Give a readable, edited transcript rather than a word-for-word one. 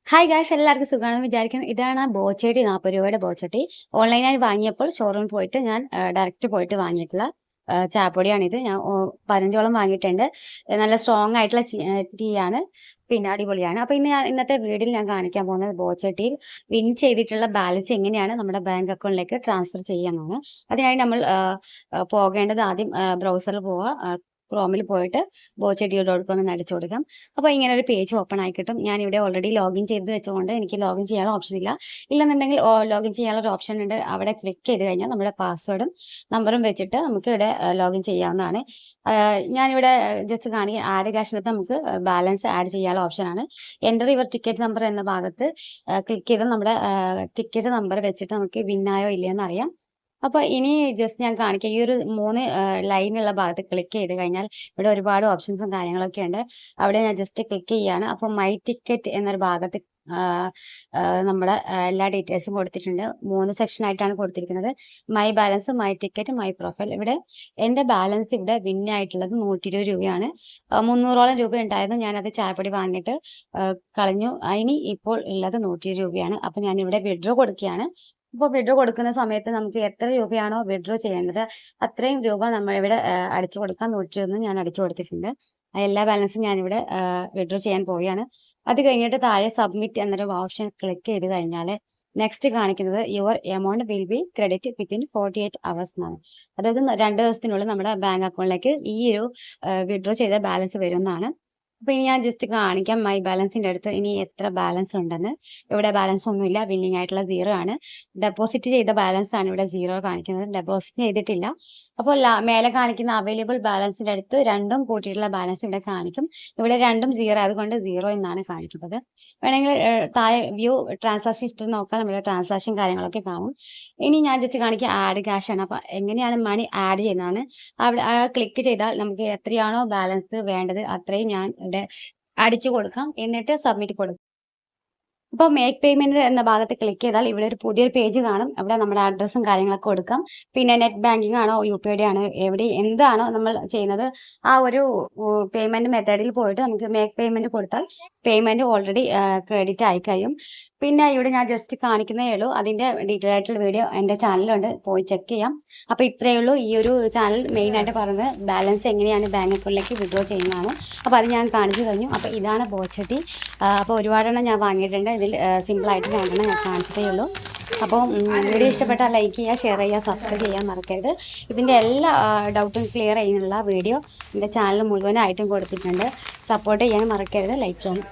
Hi guys, എല്ലാവർക്കും സുഖമാണെന്ന് വിചാരിക്കുന്നു. ഇതാണ് ബോച്ചട്ടി, 40 രൂപയുടെ ബോച്ചട്ടി. ഓൺലൈനായി വാങ്ങിയപ്പോൾ ഷോറൂമിൽ പോയിട്ട് ഞാൻ ഡയറക്റ്റ് പോയിട്ട് വാങ്ങിയിട്ടുള്ള ചായപ്പൊടിയാണിത്. ഞാൻ 15ഓളം വാങ്ങിയിട്ടുണ്ട്. നല്ല സ്ട്രോങ് ആയിട്ടുള്ള ടീ ആണ്. പിന്നെ അടിപൊളിയാണ്. അപ്പോൾ ഇന്നത്തെ വീഡിയോയിൽ ഞാൻ കാണിക്കാൻ പോകുന്നത് ബോച്ചട്ടിയിൽ വിൻ ചെയ്തിട്ടുള്ള ബാലൻസ് എങ്ങനെയാണ് നമ്മുടെ ബാങ്ക് അക്കൗണ്ടിലേക്ക് ട്രാൻസ്ഫർ ചെയ്യാമെന്നാണ്. അതിനായി നമ്മൾ പോകേണ്ടത് ആദ്യം ബ്രൗസറിൽ പോവുക. ക്രോമിൽ പോയിട്ട് bocheti.com എന്ന് അടിച്ചു കൊടുക്കാം. അപ്പോൾ ഇങ്ങനെ ഒരു പേജ് ഓപ്പൺ ആയി കിട്ടും. ഞാനിവിടെ ഓൾറെഡി ലോഗിൻ ചെയ്ത് വെച്ചുകൊണ്ട് എനിക്ക് ലോഗിൻ ചെയ്യാനുള്ള ഓപ്ഷൻ ഇല്ല. ഇല്ലെന്നുണ്ടെങ്കിൽ ലോഗിൻ ചെയ്യാനുള്ള ഒരു ഓപ്ഷൻ ഉണ്ട്. അവിടെ ക്ലിക്ക് ചെയ്ത് കഴിഞ്ഞാൽ നമ്മുടെ പാസ്വേഡും നമ്പറും വെച്ചിട്ട് നമുക്ക് ഇവിടെ ലോഗിൻ ചെയ്യാവുന്നതാണ്. ഞാനിവിടെ ജസ്റ്റ് കാണിക്കുക. ആഡ് ക്യാഷിനകത്ത് നമുക്ക് ബാലൻസ് ആഡ് ചെയ്യാനുള്ള ഓപ്ഷനാണ്. എൻ്റർ യുവർ ടിക്കറ്റ് നമ്പർ എന്ന ഭാഗത്ത് ക്ലിക്ക് ചെയ്ത് നമ്മുടെ ടിക്കറ്റ് നമ്പർ വെച്ചിട്ട് നമുക്ക് വിന്നായോ ഇല്ലയോ എന്ന് അറിയാം. അപ്പോൾ ഇനി ജസ്റ്റ് ഞാൻ കാണിക്കാം. ഈ ഒരു 3 ലൈനുള്ള ഭാഗത്ത് ക്ലിക്ക് ചെയ്ത് കഴിഞ്ഞാൽ ഇവിടെ ഒരുപാട് ഓപ്ഷൻസും കാര്യങ്ങളൊക്കെ ഉണ്ട്. അവിടെ ഞാൻ ജസ്റ്റ് ക്ലിക്ക് ചെയ്യാണ്. അപ്പോൾ മൈ ടിക്കറ്റ് എന്നൊരു ഭാഗത്ത് നമ്മുടെ എല്ലാ ഡീറ്റെയിൽസും കൊടുത്തിട്ടുണ്ട്. 3 സെക്ഷനായിട്ടാണ് കൊടുത്തിരിക്കുന്നത്. My balance, my ticket, my profile. ഇവിടെ എൻ്റെ ബാലൻസ് ഇവിടെ വിൻ ആയിട്ടുള്ളത് 120 രൂപയാണ്. 300ഓളം രൂപ ഉണ്ടായിരുന്നു. ഞാനത് ചായപ്പൊടി വാങ്ങിയിട്ട് കളഞ്ഞു. ഇനി ഇപ്പോൾ ഉള്ളത് 120 രൂപയാണ്. അപ്പോൾ ഞാനിവിടെ വിഡ്രോ കൊടുക്കുകയാണ്. ഇപ്പോൾ വിഡ്രോ കൊടുക്കുന്ന സമയത്ത് നമുക്ക് എത്ര രൂപയാണോ വിഡ്രോ ചെയ്യേണ്ടത് അത്രയും രൂപ നമ്മളിവിടെ അടിച്ചു കൊടുക്കാം. 101 ഞാൻ അടിച്ചു കൊടുത്തിട്ടുണ്ട്. എല്ലാ ബാലൻസും ഞാനിവിടെ വിഡ്രോ ചെയ്യാൻ പോവുകയാണ്. അത് കഴിഞ്ഞിട്ട് താഴെ സബ്മിറ്റ് എന്നൊരു ഓപ്ഷൻ ക്ലിക്ക് ചെയ്ത് കഴിഞ്ഞാൽ നെക്സ്റ്റ് കാണിക്കുന്നത് your amount will be credit within 48 hours എന്നാണ്. അതായത് 2 ദിവസത്തിനുള്ളിൽ നമ്മുടെ ബാങ്ക് അക്കൗണ്ടിലേക്ക് ഈ ഒരു വിഡ്രോ ചെയ്ത ബാലൻസ് വരുന്നതാണ്. അപ്പോൾ ഇനി ഞാൻ ജസ്റ്റ് കാണിക്കാം മൈ ബാലൻസിൻ്റെ അടുത്ത് ഇനി എത്ര ബാലൻസ് ഉണ്ടെന്ന്. ഇവിടെ ബാലൻസ് ഒന്നുമില്ല. വിന്നിംഗ് ആയിട്ടുള്ള 0 ആണ്. ഡെപ്പോസിറ്റ് ചെയ്ത ബാലൻസ് ആണ് ഇവിടെ 0 കാണിക്കുന്നത്. ഡെപ്പോസിറ്റ് ചെയ്തിട്ടില്ല. അപ്പോൾ മേലെ കാണിക്കുന്ന അവൈലബിൾ ബാലൻസിൻ്റെ അടുത്ത് രണ്ടും കൂട്ടിയിട്ടുള്ള ബാലൻസ് ഇവിടെ കാണിക്കും. ഇവിടെ രണ്ടും 0 അതുകൊണ്ട് 0 എന്നാണ് കാണിക്കുന്നത്. വേണമെങ്കിൽ താഴെ വ്യൂ ട്രാൻസാക്ഷൻ ഹിസ്റ്ററി നോക്കാൻ നമ്മുടെ ട്രാൻസാക്ഷൻ കാര്യങ്ങളൊക്കെ കാണും. ഇനി ഞാൻ ജസ്റ്റ് കാണിക്കുക ആഡ് ക്യാഷ് ആണ്. അപ്പോൾ എങ്ങനെയാണ് മണി ആഡ് ചെയ്യുന്നതാണ്. അവിടെ ക്ലിക്ക് ചെയ്താൽ നമുക്ക് എത്രയാണോ ബാലൻസ് വേണ്ടത് അത്രയും ഞാൻ ഇവിടെ അടിച്ചു കൊടുക്കാം. എന്നിട്ട് സബ്മിറ്റ് കൊടുക്കാം. അപ്പോൾ മേക്ക് പേയ്മെന്റ് എന്ന ഭാഗത്ത് ക്ലിക്ക് ചെയ്താൽ ഇവിടെ ഒരു പുതിയൊരു പേജ് കാണും. അവിടെ നമ്മുടെ അഡ്രസ്സും കാര്യങ്ങളൊക്കെ കൊടുക്കാം. പിന്നെ നെറ്റ് ബാങ്കിങ് ആണോ UPI ആണോ എന്താണോ നമ്മൾ ചെയ്യുന്നത് ആ ഒരു പേയ്മെന്റ് മെത്തേഡിൽ പോയിട്ട് നമുക്ക് മേക്ക് പേയ്മെന്റ് കൊടുത്താൽ പേയ്മെന്റ് ഓൾറെഡി ക്രെഡിറ്റ് ആയി കഴിയും. പിന്നെ ഇവിടെ ഞാൻ ജസ്റ്റ് കാണിക്കുന്നേ ഉള്ളൂ. അതിൻ്റെ ഡീറ്റെയിൽ ആയിട്ടുള്ള വീഡിയോ എൻ്റെ ചാനലുണ്ട്, പോയി ചെക്ക് ചെയ്യാം. അപ്പോൾ ഇത്രയേ ഉള്ളൂ. ഈ ഒരു ചാനൽ മെയിനായിട്ട് പറയുന്നത് ബാലൻസ് എങ്ങനെയാണ് ബാങ്ക് അക്കൗണ്ടിലേക്ക് വിഡ്രോ ചെയ്യുന്നതാണ്. അപ്പോൾ അത് ഞാൻ കാണിച്ചു കഴിഞ്ഞു. അപ്പോൾ ഇതാണ് ബോച്ചട്ടി. അപ്പോൾ ഒരുപാടെണ്ണം ഞാൻ വാങ്ങിയിട്ടുണ്ട്. ഇതിൽ സിമ്പിളായിട്ട് 2 ഞാൻ കാണിച്ചിട്ടേ ഉള്ളൂ. അപ്പോൾ വീഡിയോ ഇഷ്ടപ്പെട്ടാൽ ലൈക്ക് ചെയ്യുക, ഷെയർ ചെയ്യുക, സബ്സ്ക്രൈബ് ചെയ്യാൻ മറക്കരുത്. ഇതിൻ്റെ എല്ലാ ഡൗട്ടും ക്ലിയർ ചെയ്യുന്നുള്ള വീഡിയോ എൻ്റെ ചാനൽ മുഴുവനായിട്ടും കൊടുത്തിട്ടുണ്ട്. സപ്പോർട്ട് ചെയ്യാൻ മറക്കരുത്. ലൈക്ക് ചെയ്യണം.